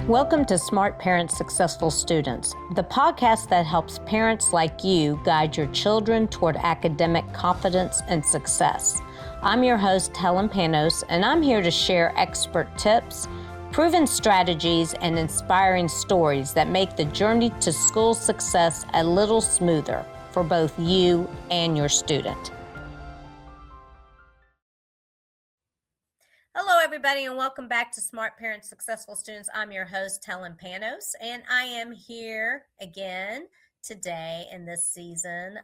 Welcome to Smart Parents, Successful Students, the podcast that helps parents like you guide your children toward academic confidence and success. I'm your host, Helen Panos, and I'm here to share expert tips, proven strategies, and inspiring stories that make the journey to school success a little smoother for both you and your student. Hello, everybody, and welcome back to Smart Parents, Successful Students. I'm your host, Helen Panos, and I am here again today in this season.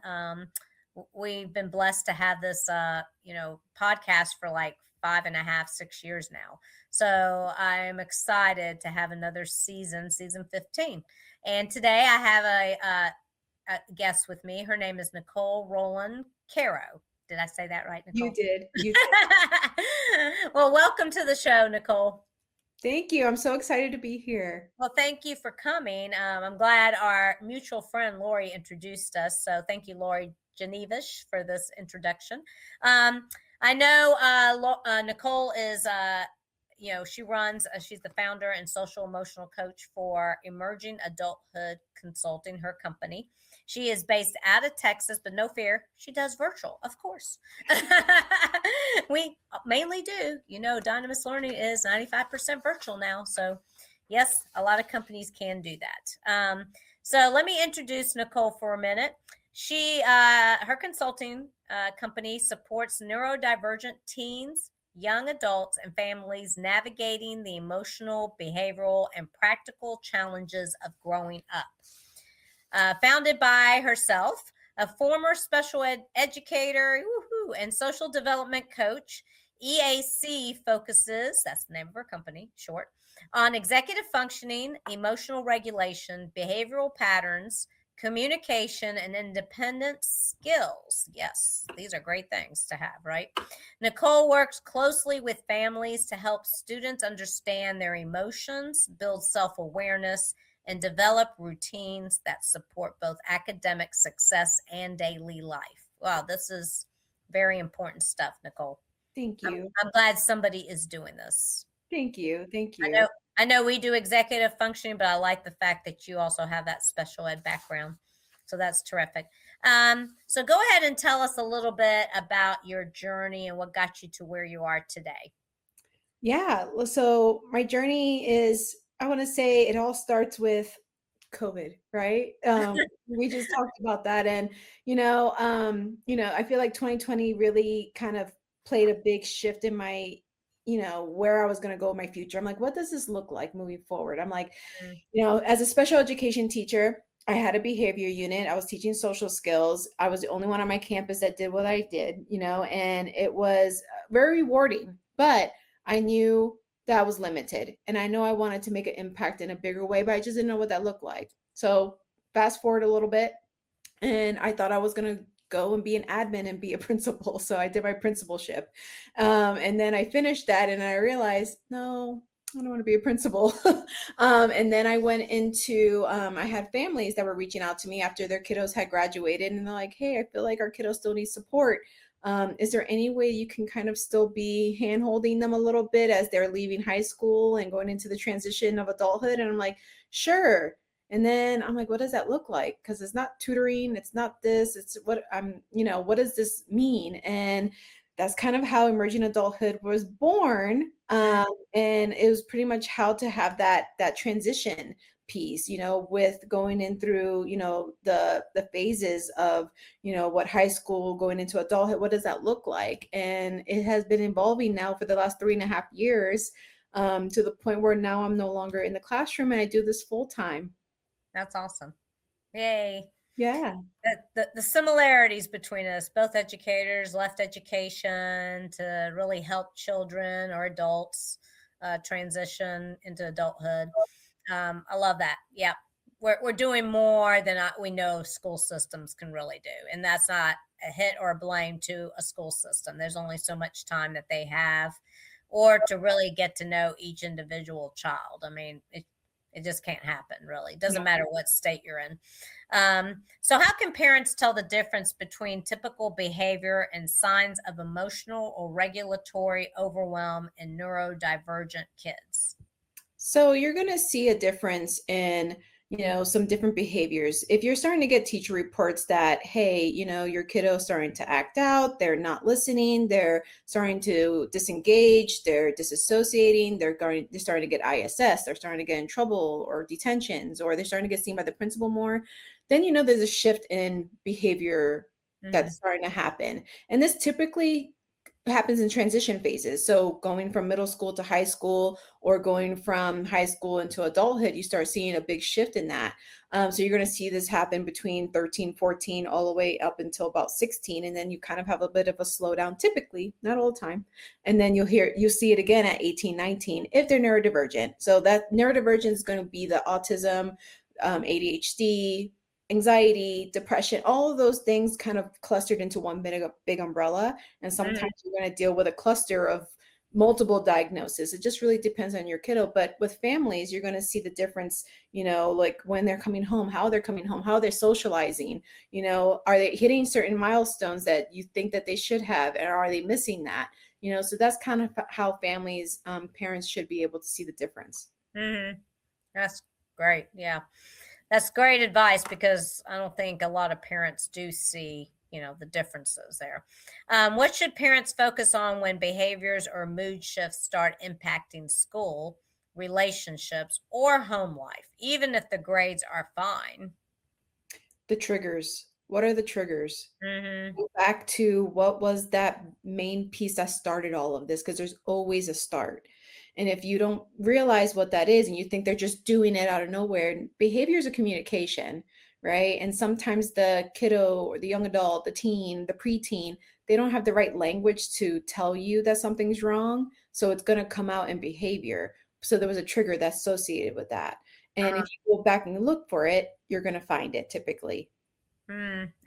We've been blessed to have this, podcast for like 5.5, 6 years now. So I'm excited to have another season 15. And today I have a guest with me. Her name is Nicole Rolon-Caro. Did I say that right, Nicole? You did. Well, welcome to the show, Nicole. Thank you. I'm so excited to be here. Well, thank you for coming. I'm glad our mutual friend, Lori, introduced us. So thank you, Lori Genevish, for this introduction. I know Nicole is, she's the founder and social emotional coach for Emerging Adulthood Consulting, her company. She is based out of Texas, but no fear, she does virtual, of course. We mainly do. Dynamis learning is 95% virtual now. So yes, a lot of companies can do that. So let me introduce Nicole for a minute. Her consulting company supports neurodivergent teens, young adults, and families navigating the emotional, behavioral, and practical challenges of growing up. Founded by herself, a former special ed educator and social development coach, EAC focuses, that's the name of her company, short, on executive functioning, emotional regulation, behavioral patterns, communication, and independent skills. Yes, these are great things to have, right? Nicole works closely with families to help students understand their emotions, build self-awareness, and develop routines that support both academic success and daily life. Wow, this is very important stuff, Nicole. Thank you. I'm glad somebody is doing this. Thank you. Thank you. I know we do executive functioning, but I like the fact that you also have that special ed background. So that's terrific. So go ahead and tell us a little bit about your journey and what got you to where you are today. Yeah. So my journey is, I want to say it all starts with COVID, right? We just talked about that. And, I feel like 2020 really kind of played a big shift in my, where I was going to go in my future. I'm like, what does this look like moving forward? I'm like, as a special education teacher, I had a behavior unit. I was teaching social skills. I was the only one on my campus that did what I did, and it was very rewarding, but I knew that was limited. And I know I wanted to make an impact in a bigger way, but I just didn't know what that looked like. So fast forward a little bit, and I thought I was going to go and be an admin and be a principal. So I did my principalship. And then I finished that and I realized, no, I don't want to be a principal. And then I went into, I had families that were reaching out to me after their kiddos had graduated, and they're like, hey, I feel like our kiddos still need support. Is there any way you can kind of still be hand-holding them a little bit as they're leaving high school and going into the transition of adulthood? And I'm like, sure. And then I'm like, what does that look like? Because it's not tutoring, it's not this, it's what what does this mean? And that's kind of how Emerging Adulthood was born. And it was pretty much how to have that transition piece, with going in through, the phases of, what high school, going into adulthood, what does that look like? And it has been evolving now for the last 3.5 years, to the point where now I'm no longer in the classroom and I do this full time. That's awesome. Yay. Yeah. The similarities between us, both educators, left education to really help children or adults transition into adulthood. I love that. Yeah. We're doing more than we know school systems can really do. And that's not a hit or a blame to a school system. There's only so much time that they have, or to really get to know each individual child. I mean, it just can't happen, really. It doesn't matter what state you're in. So how can parents tell the difference between typical behavior and signs of emotional or regulatory overwhelm in neurodivergent kids? So you're going to see a difference in, some different behaviors. If you're starting to get teacher reports that, hey, your kiddo's starting to act out, they're not listening, they're starting to disengage, they're disassociating, they're starting to get ISS, they're starting to get in trouble or detentions, or they're starting to get seen by the principal more, then there's a shift in behavior Mm-hmm. that's starting to happen. And this typically happens in transition phases. So going from middle school to high school, or going from high school into adulthood, you start seeing a big shift in that. So you're going to see this happen between 13, 14, all the way up until about 16. And then you kind of have a bit of a slowdown, typically, not all the time. And then you'll see it again at 18, 19, if they're neurodivergent. So that neurodivergent is going to be the autism, ADHD, anxiety, depression, all of those things kind of clustered into one big umbrella. And Mm-hmm. sometimes you're going to deal with a cluster of multiple diagnoses. It just really depends on your kiddo. But with families, you're going to see the difference, like when they're coming home, how they're coming home, how they're socializing, are they hitting certain milestones that you think that they should have, and are they missing that? So that's kind of how families, parents should be able to see the difference. Mm-hmm. That's great. Yeah. That's great advice because I don't think a lot of parents do see, the differences there. What should parents focus on when behaviors or mood shifts start impacting school, relationships, or home life, even if the grades are fine? The triggers. What are the triggers? Mm-hmm. Go back to what was that main piece that started all of this, because there's always a start. And if you don't realize what that is and you think they're just doing it out of nowhere, behaviors of communication, right? And sometimes the kiddo or the young adult, the teen, the preteen, they don't have the right language to tell you that something's wrong. So it's going to come out in behavior. So there was a trigger that's associated with that. And if Uh-huh. you go back and look for it, you're going to find it typically.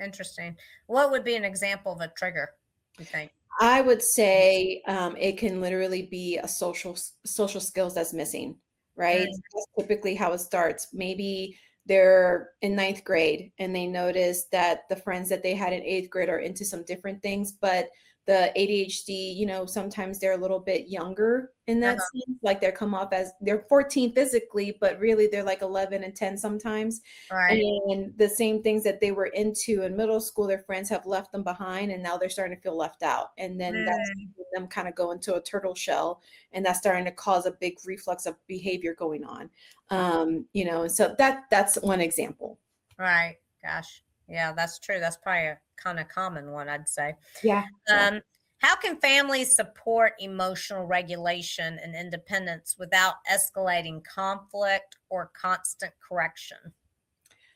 Interesting. What would be an example of a trigger, you think? I would say it can literally be a social skills that's missing, right? Mm, That's typically how it starts. Maybe they're in ninth grade and they notice that the friends that they had in eighth grade are into some different things, but the ADHD, sometimes they're a little bit younger in that uh-huh. sense. Like they're come off as they're 14 physically, but really they're like 11 and 10 sometimes. Right. And the same things that they were into in middle school, their friends have left them behind, and now they're starting to feel left out. And then that's Mm, them kind of go into a turtle shell, and that's starting to cause a big reflux of behavior going on. And so that's one example. right. Gosh. Yeah, that's true. That's probably a kind of common one, I'd say. Yeah, yeah. Um, how can families support emotional regulation and independence without escalating conflict or constant correction?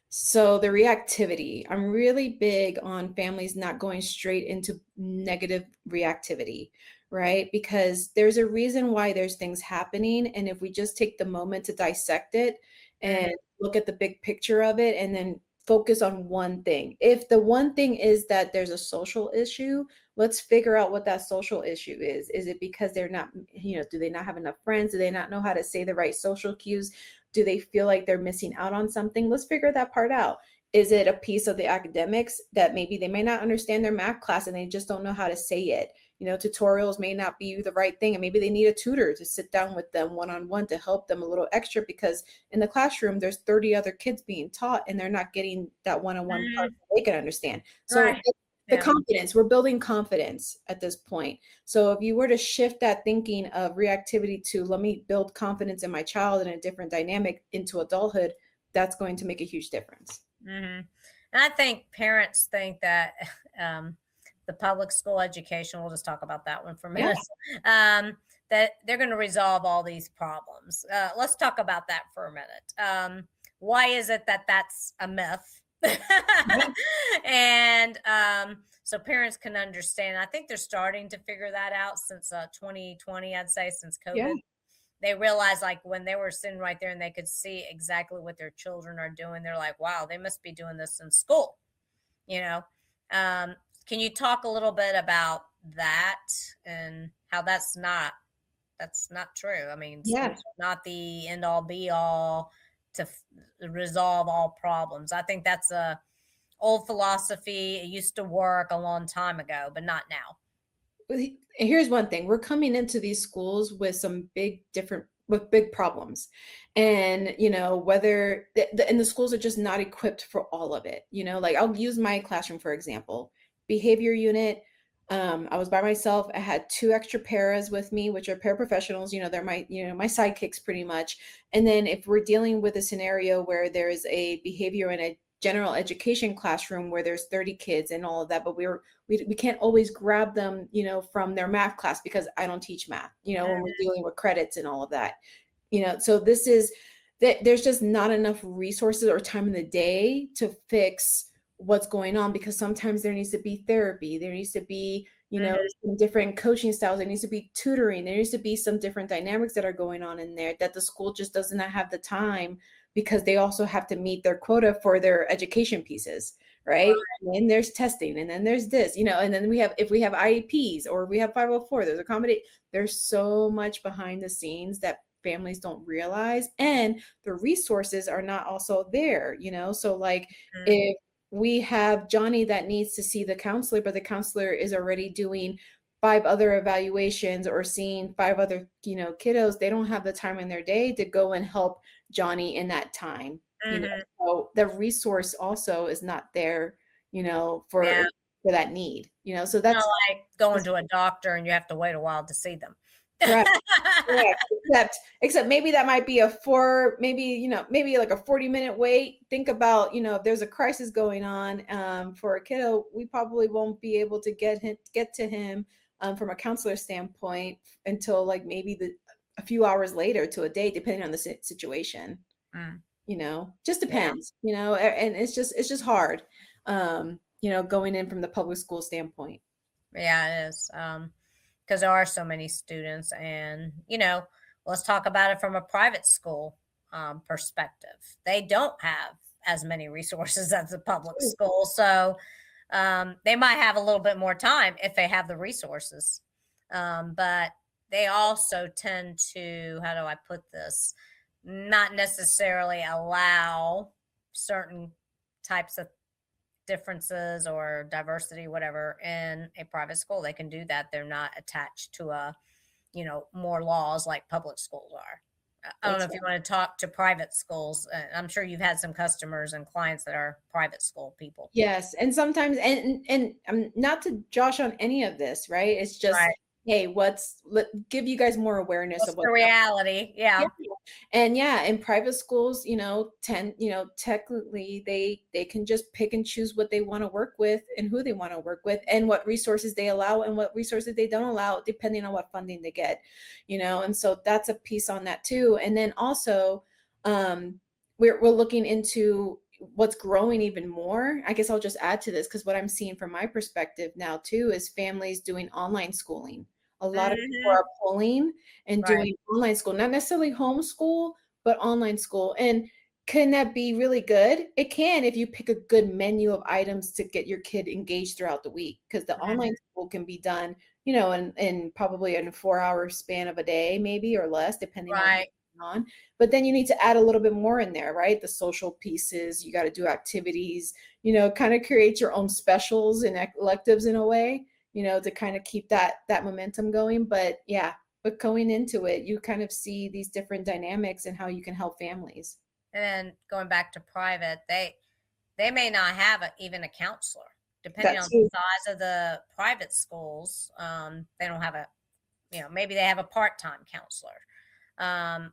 So the reactivity, I'm really big on families not going straight into negative reactivity, right? Because there's a reason why there's things happening. And if we just take the moment to dissect it and Hmm. look at the big picture of it and then focus on one thing. If the one thing is that there's a social issue, let's figure out what that social issue is. Is it because they're not, do they not have enough friends? Do they not know how to say the right social cues? Do they feel like they're missing out on something? Let's figure that part out. Is it a piece of the academics that maybe they may not understand their math class and they just don't know how to say it? Tutorials may not be the right thing, and maybe they need a tutor to sit down with them one-on-one to help them a little extra, because in the classroom there's 30 other kids being taught and they're not getting that one-on-one part Mm, that they can understand. So right. the Yeah. confidence, we're building confidence at this point. So if you were to shift that thinking of reactivity to, let me build confidence in my child in a different dynamic into adulthood, that's going to make a huge difference. Hmm. And I think parents think that um, the public school education, we'll just talk about that one for a Yeah. minute, that they're going to resolve all these problems. Let's talk about that for a minute. Why is it that that's a myth? Yeah. And so parents can understand. I think they're starting to figure that out since 2020, I'd say, since Yeah. COVID. They realized, like, when they were sitting right there and they could see exactly what their children are doing, they're like, wow, they must be doing this in school, you know. um, can you talk a little bit about that and how that's not true? I mean, schools Yeah. are not the end all be all to resolve all problems. I think that's a old philosophy. It used to work a long time ago, but not now. Here's one thing. We're coming into these schools with some big different with big problems. And, whether and the schools are just not equipped for all of it. Like I'll use my classroom, for example, behavior unit. I was by myself. I had two extra paras with me, which are paraprofessionals. They're my sidekicks pretty much. And then if we're dealing with a scenario where there is a behavior in a general education classroom where there's 30 kids and all of that, but we can't always grab them, from their math class because I don't teach math, when we're dealing with credits and all of that. So this is that there's just not enough resources or time in the day to fix what's going on, because sometimes there needs to be therapy, there needs to be some different coaching styles, there needs to be tutoring, there needs to be some different dynamics that are going on in there that the school just does not have the time, because they also have to meet their quota for their education pieces, right? And then there's testing, and then there's this, and then if we have IEPs or we have 504, there's accommodate, there's so much behind the scenes that families don't realize, and the resources are not also there, so like if we have Johnny that needs to see the counselor, but the counselor is already doing 5 other evaluations or seeing 5 other, kiddos, they don't have the time in their day to go and help Johnny in that time. So the resource also is not there, for that need, so Not that's like going to a doctor and you have to wait a while to see them. correct. Except maybe that might be maybe like a 40-minute wait. Think about, if there's a crisis going on for a kiddo, we probably won't be able to get to him from a counselor standpoint until like maybe a few hours later to a day, depending on the situation. Just depends, and it's just hard, going in from the public school standpoint. Yeah, it is. Because there are so many students, and let's talk about it from a private school perspective. They don't have as many resources as the public school, so they might have a little bit more time if they have the resources, but they also tend to, how do I put this, not necessarily allow certain types of differences or diversity, whatever, in a private school. They can do that. They're not attached to more laws like public schools are. I don't know if you want to talk to private schools. I'm sure you've had some customers and clients that are private school people. Yes, and sometimes, and not to josh on any of this, right? It's just, Right. hey, give you guys more awareness What's of the reality? Yeah. And in private schools, technically they can just pick and choose what they want to work with and who they want to work with and what resources they allow and what resources they don't allow, depending on what funding they get, and so that's a piece on that too. And then also, we're looking into what's growing even more. I guess I'll just add to this, because what I'm seeing from my perspective now too is families doing online schooling. A lot of people are pulling and doing online school, not necessarily homeschool, but online school. And can that be really good? It can, if you pick a good menu of items to get your kid engaged throughout the week, because the online school can be done, in probably in a 4-hour span of a day, maybe, or less, depending on what's going on. But then you need to add a little bit more in there, right? The social pieces, you got to do activities, kind of create your own specials and electives in a way, to kind of keep that momentum going. But going into it, you kind of see these different dynamics and how you can help families. And going back to private, they may not have even a counselor, depending on the size of the private schools. They don't have maybe they have a part-time counselor,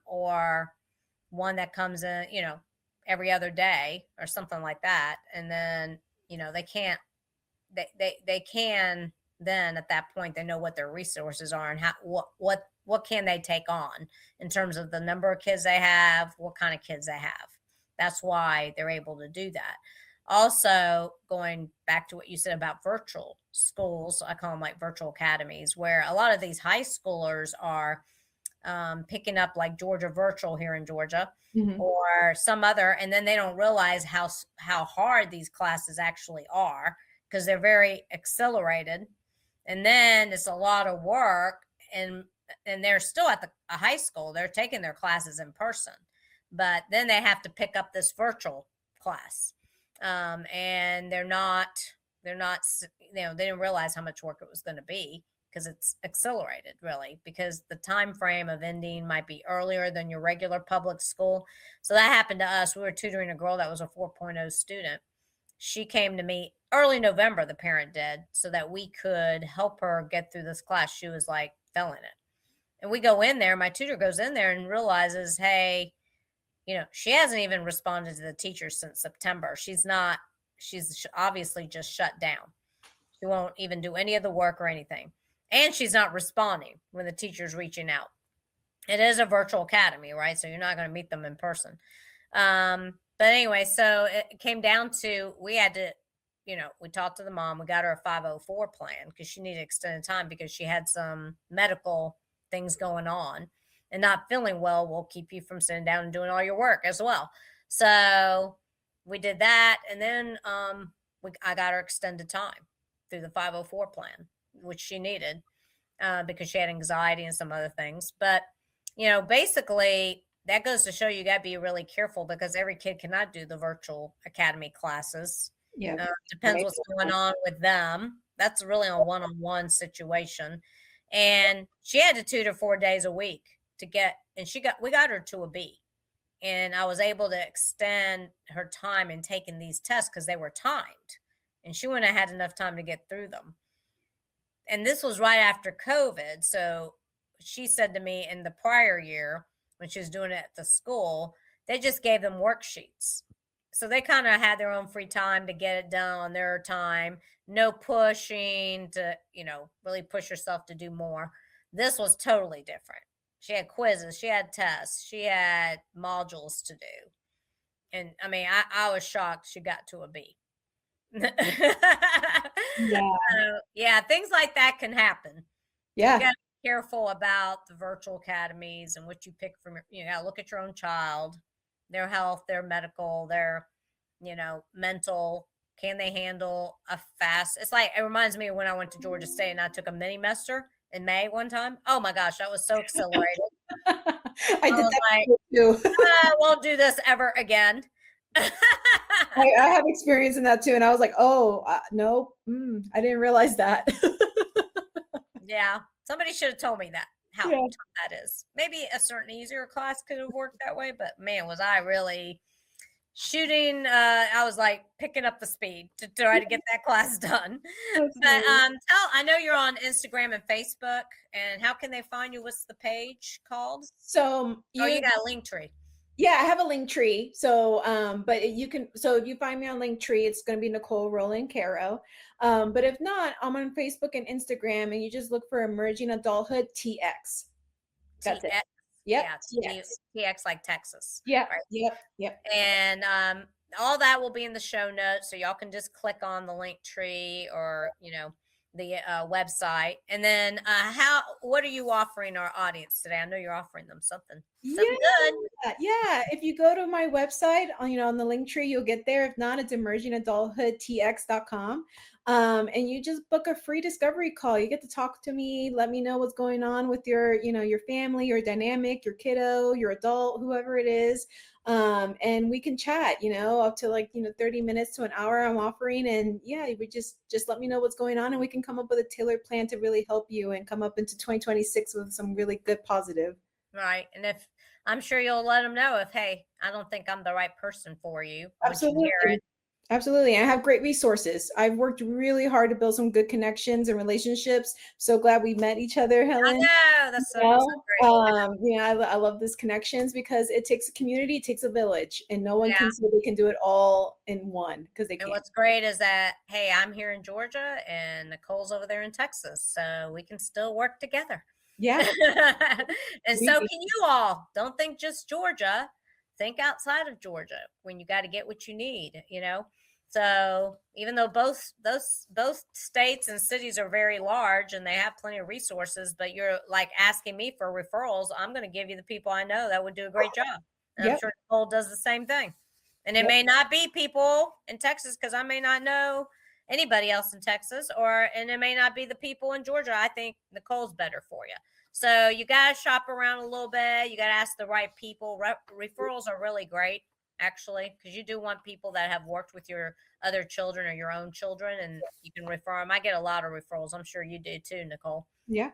or one that comes in, every other day or something like that. And then, they can't, they can then at that point, they know what their resources are and what can they take on in terms of the number of kids they have, what kind of kids they have. That's why they're able to do that. Also, going back to what you said about virtual schools, I call them like virtual academies, where a lot of these high schoolers are picking up like Georgia Virtual here in Georgia, or some other, and then they don't realize how hard these classes actually are, because they're very accelerated, and then it's a lot of work, and they're still at a high school. They're taking their classes in person, but then they have to pick up this virtual class, and they're not, they didn't realize how much work it was going to be, because it's accelerated, really, because the time frame of ending might be earlier than your regular public school. So that happened to us. We were tutoring a girl that was a 4.0 student. She came to me early November, the parent did, so that we could help her get through this class. She was like failing it. And we go in there, my tutor goes in there and realizes, hey, she hasn't even responded to the teachers since September. She's obviously just shut down. She won't even do any of the work or anything. And she's not responding when the teacher's reaching out. It is a virtual academy, right? So you're not going to meet them in person. But anyway, so it came down to, we had to, we talked to the mom. We got her a 504 plan because she needed extended time because she had some medical things going on, and not feeling well will keep you from sitting down and doing all your work as well. So we did that. And then I got her extended time through the 504 plan, which she needed because she had anxiety and some other things. But, basically that goes to show you got to be really careful because every kid cannot do the virtual academy classes. Yeah. Depends Right. what's going on with them. That's really a one-on-one situation. And she had to tutor 4 days a week we got her to a B. And I was able to extend her time in taking these tests because they were timed. And she wouldn't have had enough time to get through them. And this was right after COVID. So she said to me in the prior year, when she was doing it at the school, they just gave them worksheets. So they kind of had their own free time to get it done on their time. No pushing to, really push yourself to do more. This was totally different. She had quizzes, she had tests, she had modules to do. And I mean, I was shocked she got to a B. Yeah. Yeah, things like that can happen. Yeah. You got to be careful about the virtual academies and what you pick from you got to look at your own child, their health, their medical, their, mental. Can they handle a fast? It's like, it reminds me of when I went to Georgia State and I took a mini semester in May one time. Oh my gosh, that was so exhilarated. I did was that like, too. I won't do this ever again. I have experience in that too. And I was like, oh, no, I didn't realize that. Yeah. Somebody should have told me that, how Yeah. tough that is. Maybe a certain easier class could have worked that way, but man, was I really shooting. I was like picking up the speed to try to get that class done. That's But funny. I know you're on Instagram and Facebook, and how can they find you? What's the page called? So Oh, you got a link tree. yeah, I have a link tree. So, but you can, so if you find me on Linktree, it's going to be Nicole Rolon-Caro. But if not, I'm on Facebook and Instagram, and you just look for Emerging Adulthood TX. That's it. TX. Yep. Yeah, TX. TX like Texas. Yeah. Right. Yep. Yep. And all that will be in the show notes, so y'all can just click on the link tree or the website. And then what are you offering our audience today? I know you're offering them something good. Yeah. If you go to my website on the link tree, you'll get there. If not, it's emergingadulthoodtx.com. And you just book a free discovery call. You get to talk to me, let me know what's going on with your family, your dynamic, your kiddo, your adult, whoever it is. And we can chat, up to 30 minutes to an hour I'm offering. And yeah, we just let me know what's going on, and we can come up with a tailored plan to really help you and come up into 2026 with some really good positive. Right. And if I'm sure you'll let them know if, hey, I don't think I'm the right person for you. Absolutely. Absolutely. I have great resources. I've worked really hard to build some good connections and relationships. So glad we met each other, Helen. I know. That's so great. I love these connections because it takes a community, it takes a village, and no one can say they can do it all in one because they can't. And what's great is that, hey, I'm here in Georgia and Nicole's over there in Texas. So we can still work together. Yeah. And so can you all. Don't think just Georgia. Think outside of Georgia when you got to get what you need, So even though both states and cities are very large and they have plenty of resources, but you're like asking me for referrals, I'm going to give you the people I know that would do a great job. And I'm sure Nicole does the same thing. And it may not be people in Texas because I may not know anybody else in Texas, and it may not be the people in Georgia. I think Nicole's better for you. So you got to shop around a little bit. You got to ask the right people. Referrals are really great. actually, because you do want people that have worked with your other children or your own children, and you can refer them. I get a lot of referrals. I'm sure you do too, Nicole. Yeah.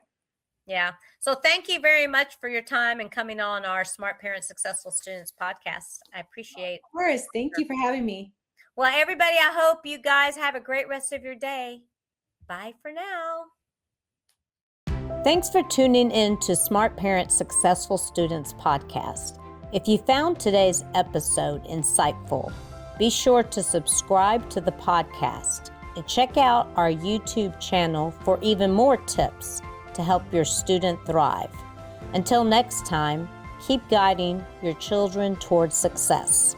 Yeah. So thank you very much for your time and coming on our Smart Parents Successful Students podcast. I appreciate. Of course. Thank you for having me. Well, everybody, I hope you guys have a great rest of your day. Bye for now. Thanks for tuning in to Smart Parents Successful Students podcast. If you found today's episode insightful, be sure to subscribe to the podcast and check out our YouTube channel for even more tips to help your student thrive. Until next time, keep guiding your children towards success.